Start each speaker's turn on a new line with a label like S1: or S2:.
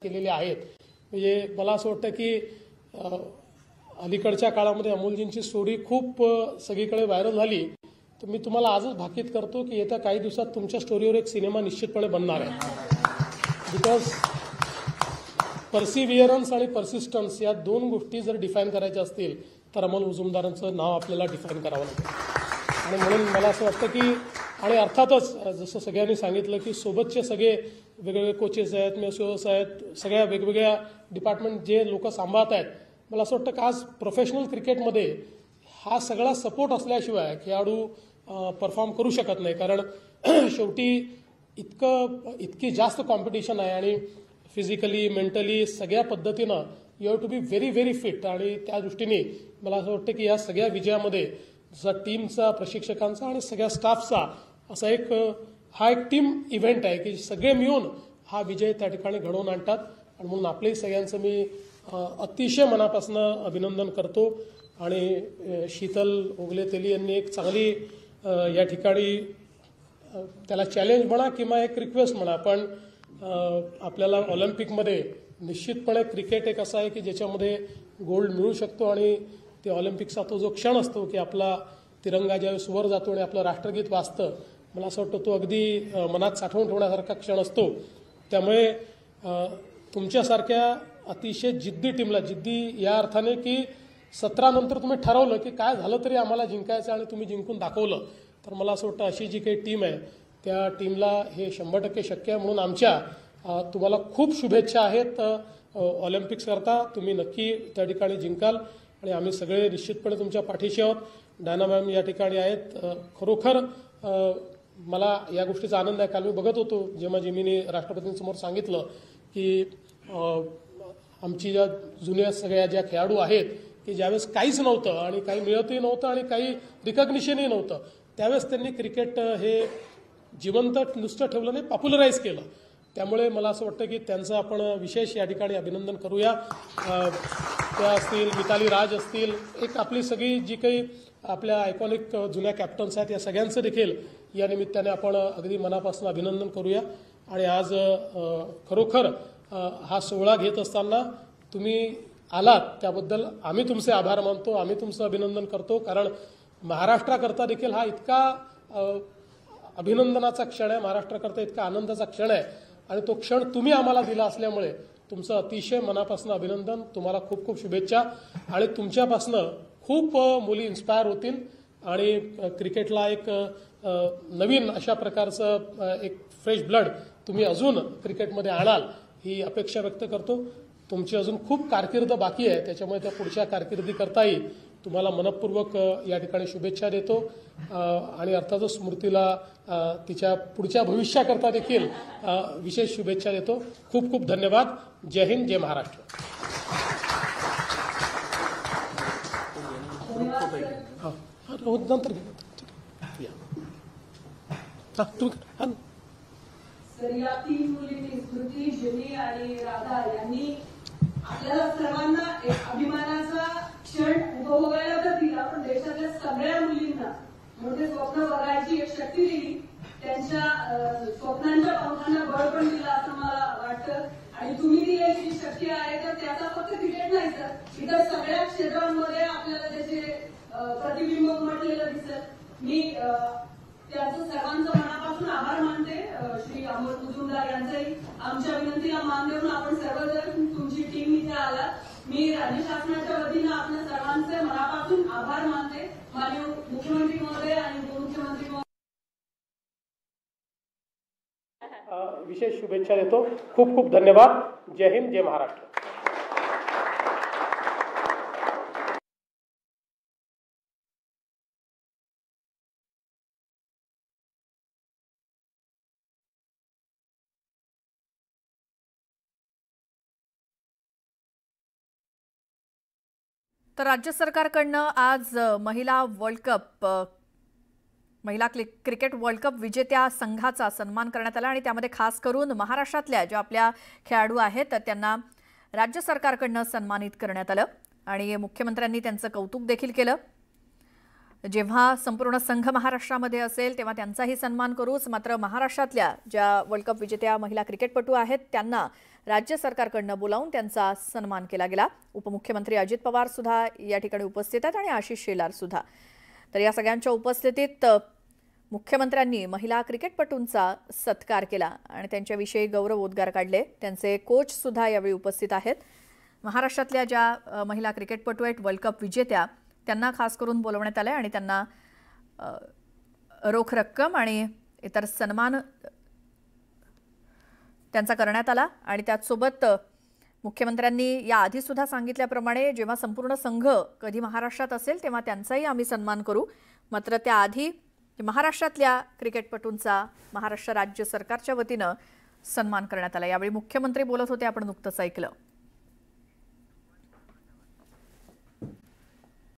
S1: केलेले आहेत। म्हणजे मला असं वाटतं की अलीकडच्या काळामध्ये अमोलजींची स्टोरी खूप सगळीकडे व्हायरल झाली। तर मी तुम्हाला आजच भाकीत करतो की येत्या काही दिवसात तुमच्या स्टोरीवर एक सिनेमा निश्चितपणे बनणार आहे। बिकॉज परसिव्हिअरन्स आणि परसिस्टन्स या दोन गोष्टी जर डिफाईन करायच्या असतील तर अमोल मुजुमदारांचं नाव आपल्याला डिफाईन करावं लागेल। आणि म्हणून मला असं वाटतं की आणि अर्थातच जसं सगळ्यांनी सांगितलं की सोबतचे सगळे वेगवेगळे कोचेस आहेत, मेसोस आहेत, सगळ्या वेगवेगळ्या डिपार्टमेंट जे लोक सांभाळत आहेत, मला असं वाटतं की आज प्रोफेशनल क्रिकेटमध्ये हा सगळा सपोर्ट असल्याशिवाय खेळाडू परफॉर्म करू शकत नाही। कारण शेवटी इतकी जास्त कॉम्पिटिशन आहे आणि फिजिकली मेंटली सगळ्या पद्धतीनं you have to be very very fit. आणि त्या दृष्टीने मला असं वाटतं की या सगळ्या विजयामध्ये जसा टीमचा, प्रशिक्षकांचा आणि सगळ्या स्टाफचा असा हा एक टीम इव्हेंट आहे की सगळे मिळून हा विजय त्या ठिकाणी घडवून आणतात। आणि म्हणून आपले सगळ्यांचं मी अतिशय मनापासून अभिनंदन करतो। आणि शीतल ओगले तेली यांनी एक चांगली या ठिकाणी त्याला चॅलेंज म्हणा किंवा एक रिक्वेस्ट म्हणा, पण आपल्याला ऑलिम्पिकमध्ये निश्चितपणे क्रिकेट एक असा आहे की ज्याच्यामध्ये गोल्ड मिळू शकतो। आणि ते ऑलिम्पिकचा तो जो क्षण असतो की आपला तिरंगा ज्यावेळेस वर जातो आणि आपलं राष्ट्रगीत वाजतं, मला असं वाटतं तो अगदी मनात साठवून ठेवण्यासारखा क्षण असतो। त्यामुळे तुमच्यासारख्या अतिशय जिद्दी टीमला, जिद्दी या अर्थाने की 17 नंतर तुम्ही ठरवलं की काय झालं तरी आम्हाला जिंकायचं आणि तुम्ही जिंकून दाखवलं, तर मला असं वाटतं अशी जी काही टीम आहे त्या टीमला हे 100% शक्य आहे। म्हणून आमच्या तुम्हाला खूप शुभेच्छा आहेत ऑलिम्पिक्स करता। तुम्ही नक्की त्या ठिकाणी जिंकाल आणि आम्ही सगळे निश्चितपणे तुमच्या पाठीशी आहोत। डायना मॅम या ठिकाणी आहेत। खरोखर मला या गोष्टीचा आनंद आहे। काल मी बघत होतो जेव्हा जिमीने राष्ट्रपतींसमोर सांगितलं की आमची ज्या जुन्या सगळ्या ज्या खेळाडू आहेत की ज्यावेळेस काहीच नव्हतं आणि काही मिळतही नव्हतं आणि काही रिकग्निशनही नव्हतं, त्यावेळेस त्यांनी क्रिकेट हे जिवंत नुसतं ठेवलं नाही, पॉप्युलराईज केलं। त्यामुळे मला असं वाटतं की त्यांचं आपण विशेष या ठिकाणी अभिनंदन करूया। त्या असतील, मिताली राज असतील, एक आपली सगळी जी काही आपल्या आयकॉनिक जुन्या कॅप्टन्स आहेत या सगळ्यांचं देखील या निमित्ताने आपण अगदी मनापासून अभिनंदन करूया। आणि आज खरोखर हा सोहळा घेत असताना तुम्ही आलात त्याबद्दल आम्ही तुमचे आभार मानतो, आम्ही तुमचं अभिनंदन करतो। कारण महाराष्ट्राकरता देखील हा इतका अभिनंदनाचा क्षण आहे, महाराष्ट्राकरता इतका आनंदाचा क्षण आहे आणि तो क्षण तुम्ही आम्हाला दिला असल्यामुळे तुमचं अतिशय मनापासून अभिनंदन। तुम्हाला खूप खूप शुभेच्छा आणि तुमच्यापासून खूप मुली इन्स्पायर होतील आणि क्रिकेटला एक नवीन अशा प्रकारचं एक फ्रेश ब्लड तुम्ही अजून क्रिकेटमध्ये आणाल ही अपेक्षा व्यक्त करतो। तुमची अजून खूप कारकीर्द बाकी आहे, त्याच्यामुळे त्या पुढच्या कारकिर्दीकरताही तुम्हाला मनपूर्वक या ठिकाणी शुभेच्छा देतो। आणि अर्थातच स्मृतीला तिच्या पुढच्या भविष्याकरता देखील विशेष शुभेच्छा देतो। खूप खूप धन्यवाद। जय हिंद, जय महाराष्ट्र। नंतर
S2: तर या तीन मुलींनी स्मृती, जिमी आणि राधा यांनी आपल्याला सर्वांना एक अभिमानाचा क्षण उपभोगायला तर दिला, पण देशातल्या सगळ्या मुलींना मोठे स्वप्न बघायची एक शक्ती दिली, त्यांच्या स्वप्नांच्या पंखांना बळ पण दिलं असं मला वाटतं। आणि तुम्ही दिलेली जी शक्ती आहे तर त्याचा फक्त क्रिकेट नाही तर इतर सगळ्या क्षेत्रांमध्ये आपल्याला त्याचे प्रतिबिंब उमटलेलं दिसत। मी त्यांचं सर्वांचं मनापासून आभार मानते। श्री अमोल मुजुमदार यांचंही आमच्या विनंतीला मान देऊन आपण सर्वजण तुमची टीम इथे आलात। मी राज्य शासनाच्या वतीनं आपल्या सर्वांचे मनापासून आभार मानते। माननीय मुख्यमंत्री महोदय आणि उपमुख्यमंत्री महोदय
S1: विशेष शुभेच्छा देतो। खूप खूप धन्यवाद। जय हिंद, जय महाराष्ट्र।
S3: तर राज्य सरकारकडनं आज महिला क्रिकेट वर्ल्ड कप विजेत्या संघाचा सन्मान करण्यात आला आणि त्यामध्ये खास करून महाराष्ट्रातल्या ज्या आपल्या खेळाडू आहेत तर त्यांना राज्य सरकारकडनं सन्मानित करण्यात आलं आणि मुख्यमंत्र्यांनी त्यांचं कौतुक देखील केलं। जेव्हा संपूर्ण संघ महाराष्ट्रामध्ये असेल तेव्हा त्यांचाही सन्मान करूच, मात्र महाराष्ट्रातल्या ज्या वर्ल्ड कप विजेत्या महिला क्रिकेटपटू आहेत त्यांना राज्य सरकारकडनं बोलावून त्यांचा सन्मान केला गेला. उपमुख्यमंत्री अजित पवार सुद्धा या ठिकाणी उपस्थित आहेत आणि आशिष शेलार सुद्धा. तर या सगळ्यांच्या उपस्थितीत मुख्यमंत्र्यांनी महिला क्रिकेटपटूंचा सत्कार केला आणि त्यांच्याविषयी गौरवोद्गार काढले. त्यांचे कोच सुद्धा यावेळी उपस्थित आहेत. महाराष्ट्रातल्या ज्या महिला क्रिकेटपटू आहेत वर्ल्ड कप विजेत्या त्यांना खास करून बोलवण्यात आले आणि त्यांना रोख रक्कम आणि इतर सन्मान त्यांचा करण्यात आला. आणि त्याचसोबत मुख्यमंत्र्यांनी याआधी सुद्धा सांगितल्याप्रमाणे जेव्हा संपूर्ण संघ कधी महाराष्ट्रात असेल तेव्हा त्यांचाही आम्ही सन्मान करू, मात्र त्याआधी महाराष्ट्रातल्या क्रिकेटपटूंचा महाराष्ट्र राज्य सरकारच्या वतीनं सन्मान करण्यात आला. यावेळी मुख्यमंत्री बोलत होते, आपण नुकतंच ऐकलं.